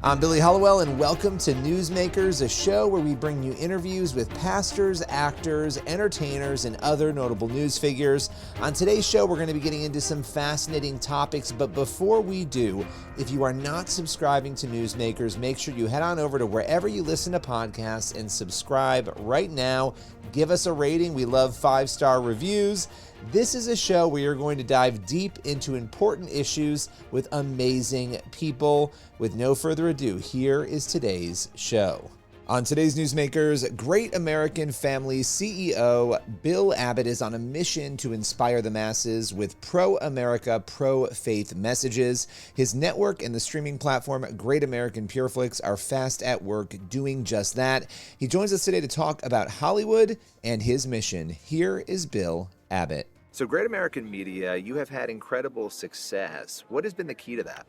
I'm Billy Hollowell, and welcome to Newsmakers, a show where we bring you interviews with pastors, actors, entertainers, and other notable news figures. On today's show, we're going to be getting into some fascinating topics, but before we do, if you are not subscribing to Newsmakers, make sure you head on over to wherever you listen to podcasts and subscribe right now. Give us a rating. We love 5-star reviews. This is a show where you're going to dive deep into important issues with amazing people. With no further ado, here is today's show. On today's Newsmakers, great American family CEO Bill Abbott is on a mission to inspire the masses with pro-America, pro-faith messages. His network and the streaming platform Great American Pureflix are fast at work doing just that. He joins us today to talk about Hollywood and his mission. Here is Bill Abbott. So Great American Media, you have had incredible success. What has been the key to that?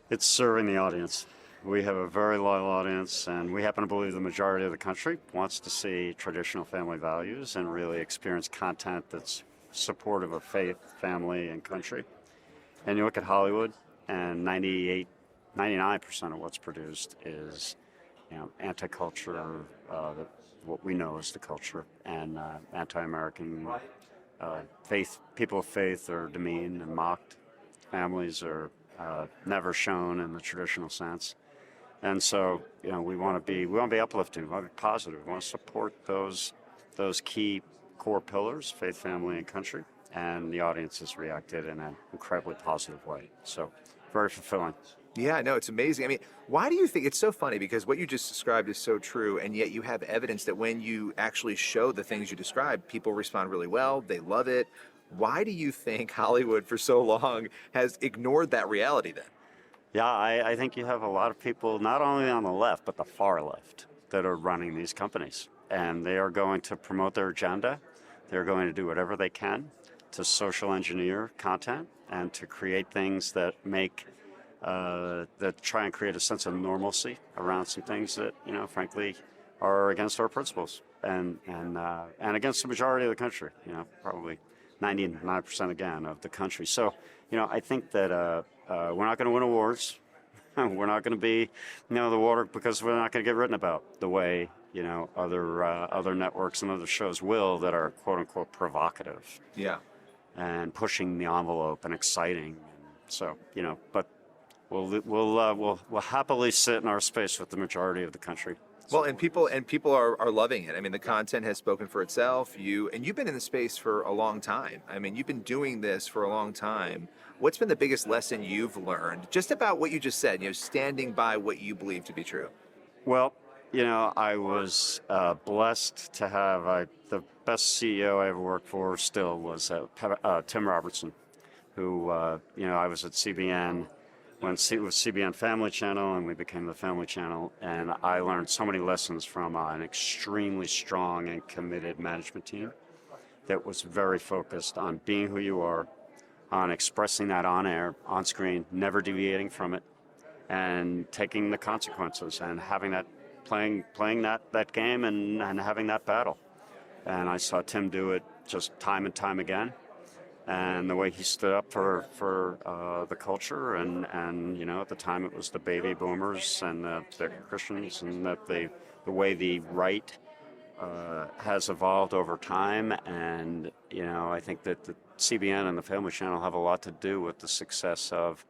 It's serving the audience. We have a very loyal audience, and we happen to believe the majority of the country wants to see traditional family values and really experience content that's supportive of faith, family, and country. And you look at Hollywood, and 99% of what's produced is, anti-culture, what we know as the culture, and anti-American. Faith, people of faith are demeaned and mocked. Families are never shown in the traditional sense. And so, we want to be uplifting, we want to be positive, we want to support those key core pillars, faith, family, and country. And the audience has reacted in an incredibly positive way. So, very fulfilling. Yeah, no, it's amazing. I mean, why do you think it's so funny? Because what you just described is so true, and yet you have evidence that when you actually show the things you described, people respond really well. They love it. Why do you think Hollywood for so long has ignored that reality then? Yeah, I think you have a lot of people, not only on the left, but the far left, that are running these companies. And they are going to promote their agenda. They're going to do whatever they can to social engineer content and to create things that that try and create a sense of normalcy around some things that, frankly, are against our principles and against the majority of the country, probably 99% again of the country. So, I think that we're not going to win awards. We're not going to be, the water, because we're not going to get written about the way, other networks and other shows will that are quote unquote provocative. Yeah. And pushing the envelope and exciting. So, but we'll happily sit in our space with the majority of the country. Well, and people are loving it. I mean, the content has spoken for itself. You've been in the space for a long time. I mean, you've been doing this for a long time. What's been the biggest lesson you've learned just about what you just said, standing by what you believe to be true? Well, I was blessed to have the best CEO I ever worked for still was Tim Robertson, who, I was at CBN when it was CBN Family Channel, and we became the Family Channel, and I learned so many lessons from an extremely strong and committed management team that was very focused on being who you are, on expressing that on air, on screen, never deviating from it, and taking the consequences and having that, playing that game and having that battle. And I saw Tim do it just time and time again. And the way he stood up for the culture, and at the time it was the baby boomers and the Christians, and that the way the right has evolved over time. And I think that the CBN and the Family Channel have a lot to do with the success of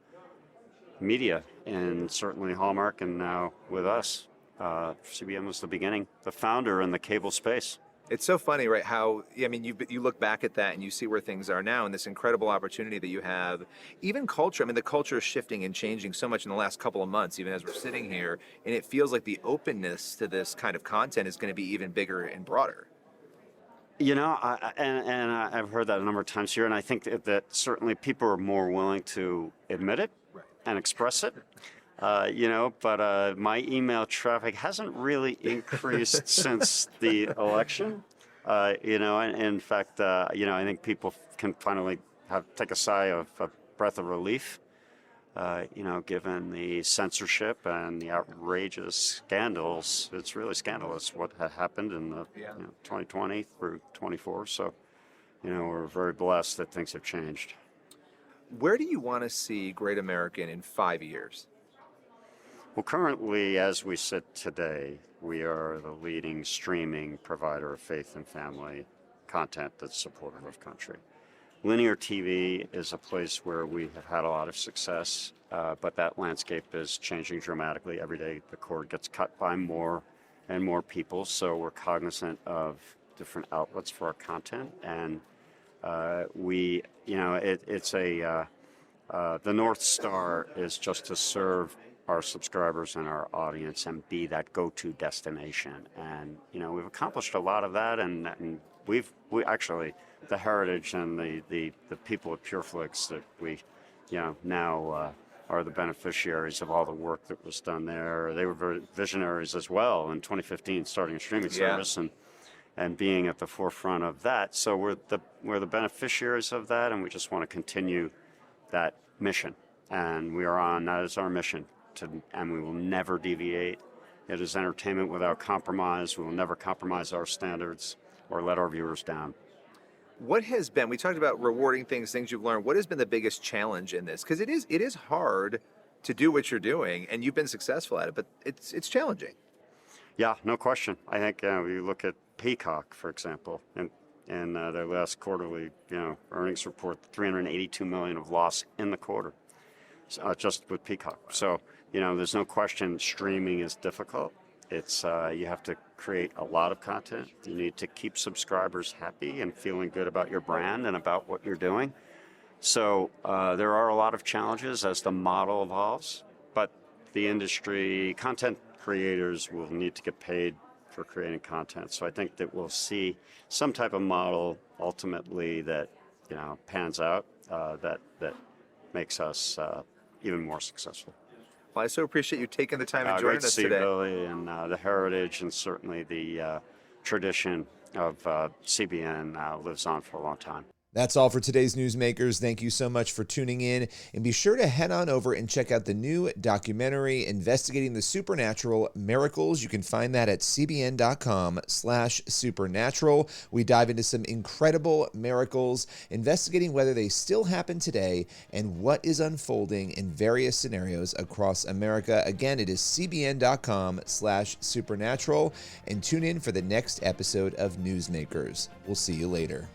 media, and certainly Hallmark, and now with us. CBN was the beginning, the founder in the cable space. It's so funny, right? How, you look back at that and you see where things are now and this incredible opportunity that you have. Even culture, the culture is shifting and changing so much in the last couple of months, even as we're sitting here. And it feels like the openness to this kind of content is going to be even bigger and broader. I've heard that a number of times here, and I think that certainly people are more willing to admit it and express it. But my email traffic hasn't really increased since the election. And in fact, I think people can finally take a sigh of a breath of relief, given the censorship and the outrageous scandals. It's really scandalous what had happened in the 2020 through 24. So, we're very blessed that things have changed. Where do you want to see Great American in 5 years? Well, currently, as we sit today, we are the leading streaming provider of faith and family content that's supportive of country. Linear TV is a place where we have had a lot of success, but that landscape is changing dramatically. Every day the cord gets cut by more and more people, so we're cognizant of different outlets for our content. And the North Star is just to serve our subscribers and our audience and be that go-to destination. And, we've accomplished a lot of that, and we actually, the heritage and the people at PureFlix that we, now are the beneficiaries of all the work that was done there. They were very visionaries as well in 2015, starting a streaming service and being at the forefront of that. So we're the beneficiaries of that, and we just want to continue that mission. And that is our mission, and we will never deviate. It is entertainment without compromise. We will never compromise our standards or let our viewers down. What has been, we talked about rewarding things you've learned. What has been the biggest challenge in this? Because it is hard to do what you're doing, and you've been successful at it, but it's challenging. Yeah, no question. I think you look at Peacock, for example, and their last quarterly earnings report, $382 million of loss in the quarter, just with Peacock. So there's no question streaming is difficult. It's you have to create a lot of content. You need to keep subscribers happy and feeling good about your brand and about what you're doing. So there are a lot of challenges as the model evolves, but the industry, content creators will need to get paid for creating content. So I think that we'll see some type of model ultimately that pans out that makes us even more successful. Well, I so appreciate you taking the time and joining us today. Great to see you, Billy, and the heritage and certainly the tradition of CBN lives on for a long time. That's all for today's Newsmakers. Thank you so much for tuning in, and be sure to head on over and check out the new documentary investigating the supernatural miracles. You can find that at cbn.com/supernatural. We dive into some incredible miracles, investigating whether they still happen today and what is unfolding in various scenarios across America. Again, it is cbn.com/supernatural, and tune in for the next episode of Newsmakers. We'll see you later.